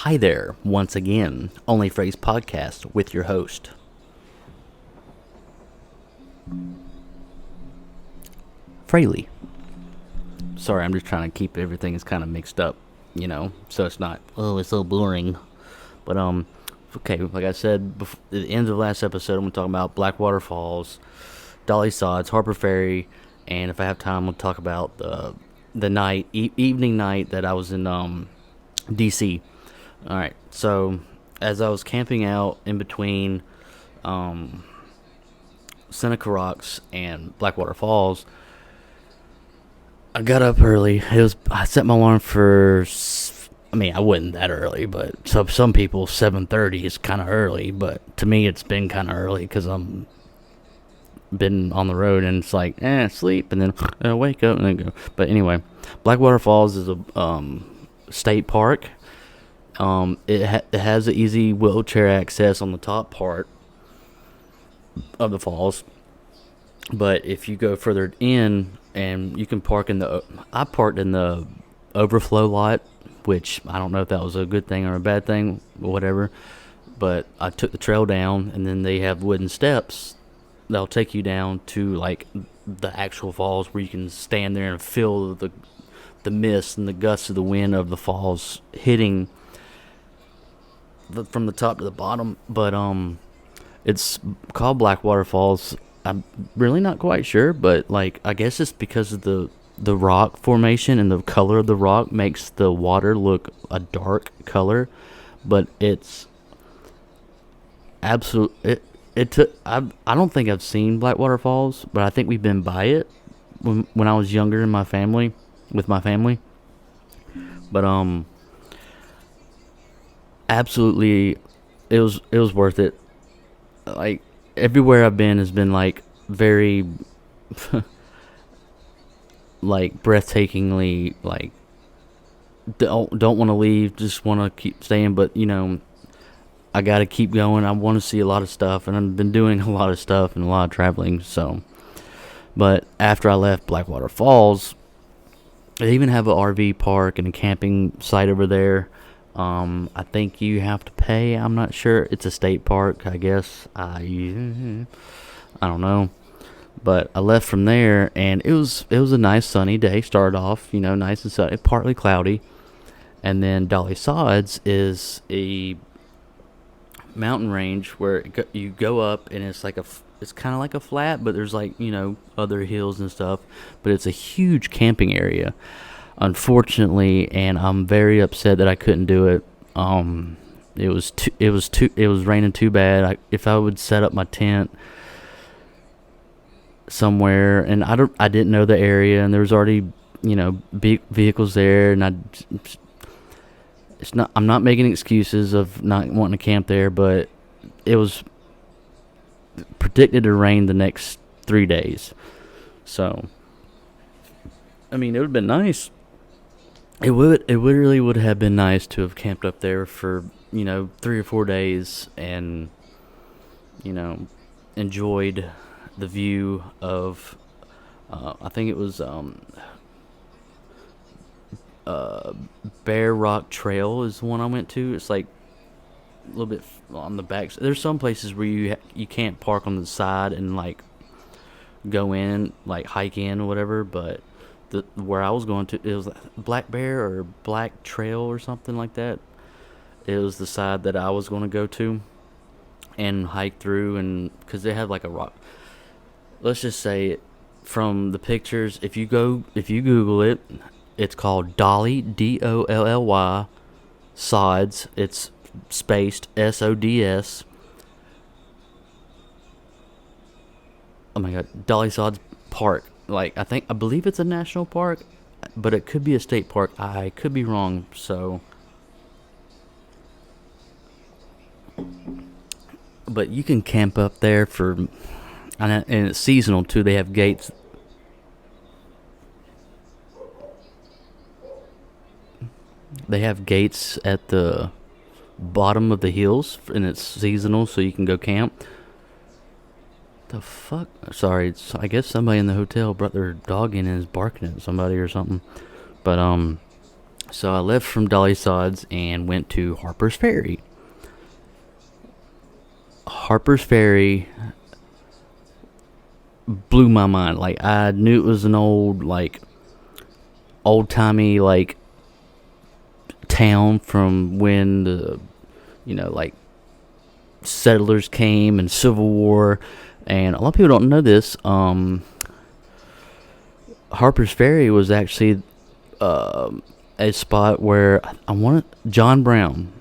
Hi there, once again, OnlyFray's podcast with your host. Fraley. Sorry, I'm just trying to keep everything is kind of mixed up, so it's not, it's so boring. But, okay, like I said, at the end of the last episode, I'm going to talk about Blackwater Falls, Dolly Sods, Harpers Ferry, and if I have time, we'll talk about the evening night that I was in, D.C. Alright, so as I was camping out in between Seneca Rocks and Blackwater Falls, I got up early. I set my alarm for, I wasn't that early, but some people 7:30 is kind of early, but to me it's been kind of early because I'm been on the road and it's like, sleep and then wake up and then go. But anyway, Blackwater Falls is a state park. It has an easy wheelchair access on the top part of the falls, but if you go further in, and you can park I parked in the overflow lot, which I don't know if that was a good thing or a bad thing, or whatever, but I took the trail down, and then they have wooden steps that'll take you down to, like, the actual falls where you can stand there and feel the mist and the gusts of the wind of the falls hitting from the top to the bottom. But it's called Blackwater Falls. I'm really not quite sure, but like I guess it's because of the rock formation and the color of the rock makes the water look a dark color, but it's absolute. I don't think I've seen Blackwater Falls, but I think we've been by it when I was younger in with my family. But absolutely, it was worth it. Like, everywhere I've been has been like very like breathtakingly, like don't want to leave, just want to keep staying, but I got to keep going. I want to see a lot of stuff, and I've been doing a lot of stuff and a lot of traveling. So, but after I left Blackwater Falls, they even have an RV park and a camping site over there. I think you have to pay. I'm not sure. It's a state park, I guess. I don't know. But I left from there, and it was a nice sunny day. Started off, nice and sunny, partly cloudy. And then Dolly Sods is a mountain range where you go up, and it's kind of like a flat, but there's like, other hills and stuff. But it's a huge camping area. Unfortunately, and I'm very upset that I couldn't do it. It was raining too bad. If I would set up my tent somewhere, and I didn't know the area, and there was already vehicles there, and I'm not making excuses of not wanting to camp there, but it was predicted to rain the next 3 days. So, it would have been nice. It really would have been nice to have camped up there for 3 or 4 days and enjoyed the view of I think it was Bear Rock Trail is the one I went to. It's like a little bit on the back. There's some places where you can't park on the side and like go in, like hike in or whatever, but where I was going to, it was Black Bear or Black Trail or something like that. It was the side that I was going to go to and hike through, and because they have like a rock. Let's just say, from the pictures, if you Google it, it's called Dolly, Dolly Sods. It's spaced SODS. Oh my God, Dolly Sods Park. Like, I believe it's a national park, but it could be a state park. I could be wrong, so. But you can camp up there and it's seasonal too. They have gates. They have gates at the bottom of the hills, and it's seasonal, so you can go camp. The fuck? Sorry, I guess somebody in the hotel brought their dog in and is barking at somebody or something. But So I left from Dolly Sods and went to Harpers Ferry. Harpers Ferry blew my mind. Like, I knew it was an old timey, town from when the, settlers came and Civil War. And a lot of people don't know this. Harpers Ferry was actually a spot where I wanted John Brown.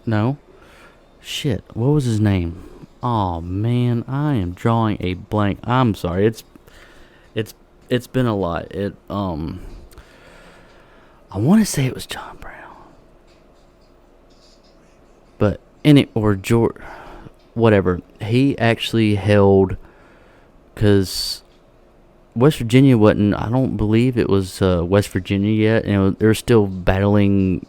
No, shit. What was his name? Oh man, I am drawing a blank. I'm sorry. It's been a lot. I want to say it was John Brown, but or George, whatever. He actually held, because West Virginia wasn't. I don't believe it was West Virginia yet, and they're still battling.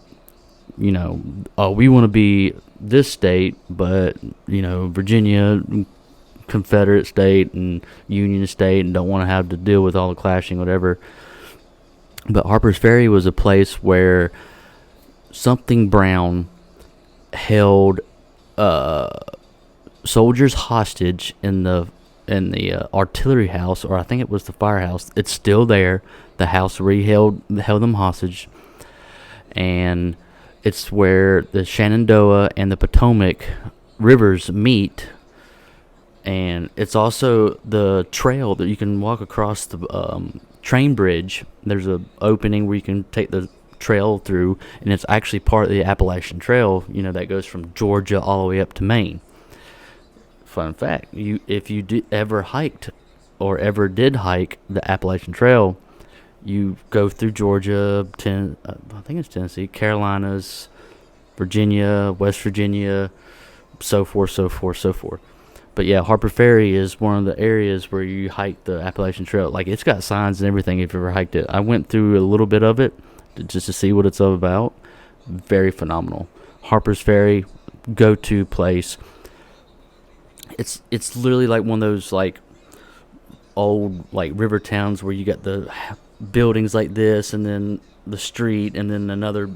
We want to be this state, but Virginia, Confederate state and Union state, and don't want to have to deal with all the clashing, whatever. But Harpers Ferry was a place where something brown held soldiers hostage in the artillery house, or I think it was the firehouse. It's still there. The house where he held them hostage, and it's where the Shenandoah and the Potomac rivers meet. And it's also the trail that you can walk across the train bridge. There's a opening where you can take the trail through, and it's actually part of the Appalachian Trail, that goes from Georgia all the way up to Maine. Fun fact, if you ever hiked or ever did hike the Appalachian Trail, you go through Georgia, I think it's Tennessee, Carolinas, Virginia, West Virginia, so forth, so forth, so forth. But yeah, Harper Ferry is one of the areas where you hike the Appalachian Trail. Like, it's got signs and everything if you ever hiked it. I went through a little bit of it just to see what it's all about. Very phenomenal. Harper's Ferry, go-to place. It's literally like one of those old river towns where you got the buildings like this, and then the street, and then another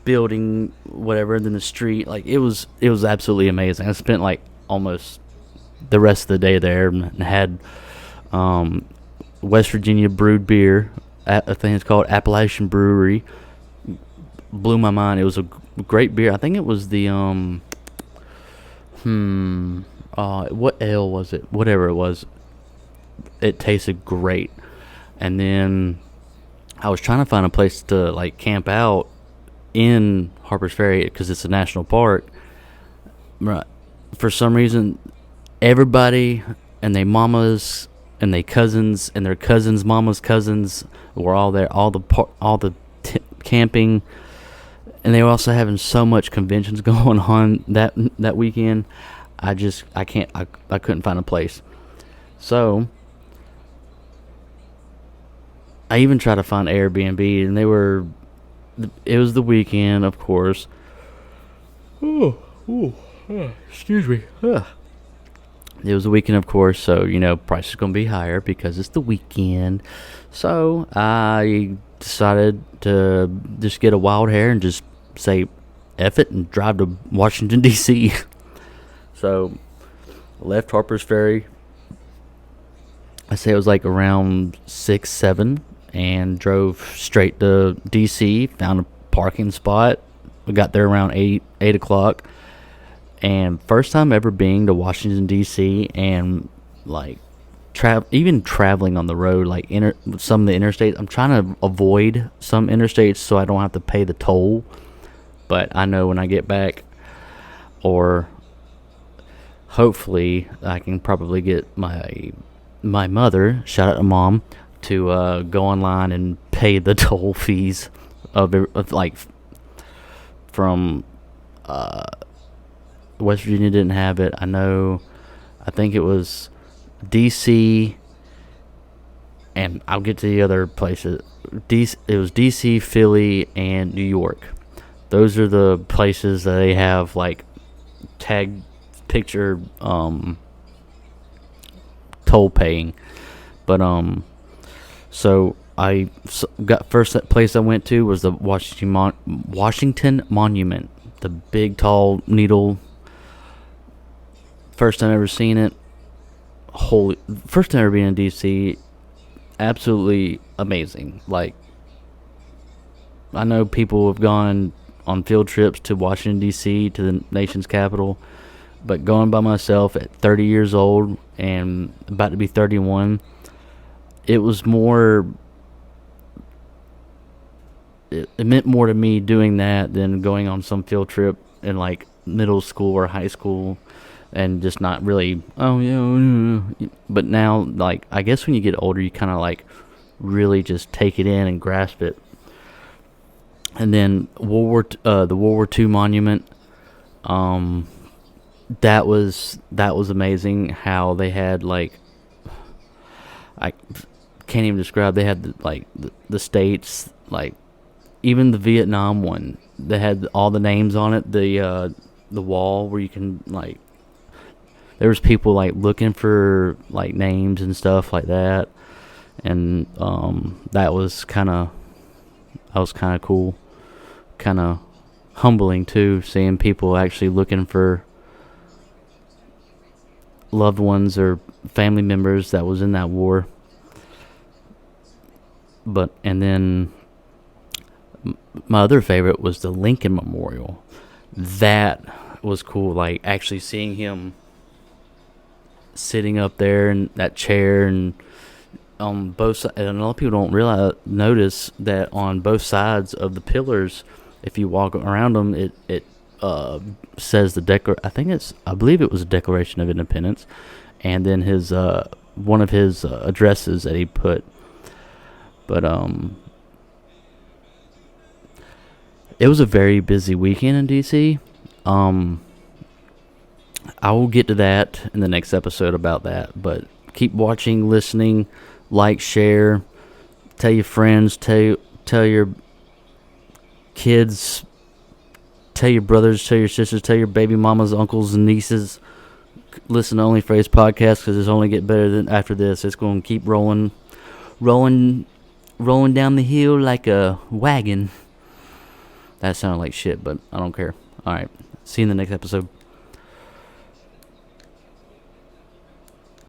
building, whatever, and then the street. It was absolutely amazing. I spent almost the rest of the day there and had West Virginia brewed beer. I think it's called Appalachian Brewery. Blew my mind. It was a great beer. I think it was the what ale was it? Whatever it was, it tasted great. And then I was trying to find a place to camp out in Harpers Ferry because it's a national park. For some reason, everybody and their mamas and their cousins and their cousins' mamas' cousins were all there. All the camping, and they were also having so much conventions going on that weekend. I couldn't find a place. So I even tried to find Airbnb, and it was the weekend, of course. Excuse me. It was the weekend, of course, so, price is going to be higher because it's the weekend. So I decided to just get a wild hair and just say F it and drive to Washington, D.C. So I left Harpers Ferry. I say it was around 6, 7, and drove straight to D.C., found a parking spot. We got there around 8 o'clock. And first time ever being to Washington, D.C., and even traveling on the road, some of the interstates. I'm trying to avoid some interstates so I don't have to pay the toll. But I know when I get back, or hopefully I can probably get my mother, shout out to Mom, to go online and pay the toll fees from West Virginia didn't have it. I think it was D.C., and I'll get to the other places. It was D.C., Philly, and New York. Those are the places that they have tag picture toll paying. But so got first place I went to was the Washington Monument, the big tall needle. First time ever seen it. First time ever being in D.C. Absolutely amazing. Like, I know people have gone on field trips to Washington D.C. to the nation's capital, but going by myself at 30 years old and about to be 31, it was more. It meant more to me doing that than going on some field trip in like middle school or high school, and just not really. Oh yeah, but now, like, I guess when you get older, you kind of like really just take it in and grasp it. And then the World War II monument. That was amazing. How they had, like, I can't even describe. They had the states, like even the Vietnam one. They had all the names on it. The wall where you can, like, there was people like looking for like names and stuff like that, and that was kind of cool, kind of humbling too, seeing people actually looking for loved ones or family members that was in that war. But and then my other favorite was the Lincoln Memorial. That was cool, like actually seeing him sitting up there in that chair, and on both sides, and a lot of people don't notice that on both sides of the pillars, if you walk around them, it says I believe it was a Declaration of Independence, and then his one of his addresses that he put. But it was a very busy weekend in DC. I will get to that in the next episode about that, but keep watching, listening, like, share, tell your friends, tell your kids, tell your brothers, tell your sisters, tell your baby mamas, uncles, and nieces. Listen to OnlyFray's podcast, because it's only get better than after this. It's going to keep rolling down the hill like a wagon. That sounded like shit, but I don't care. All right, see you in the next episode.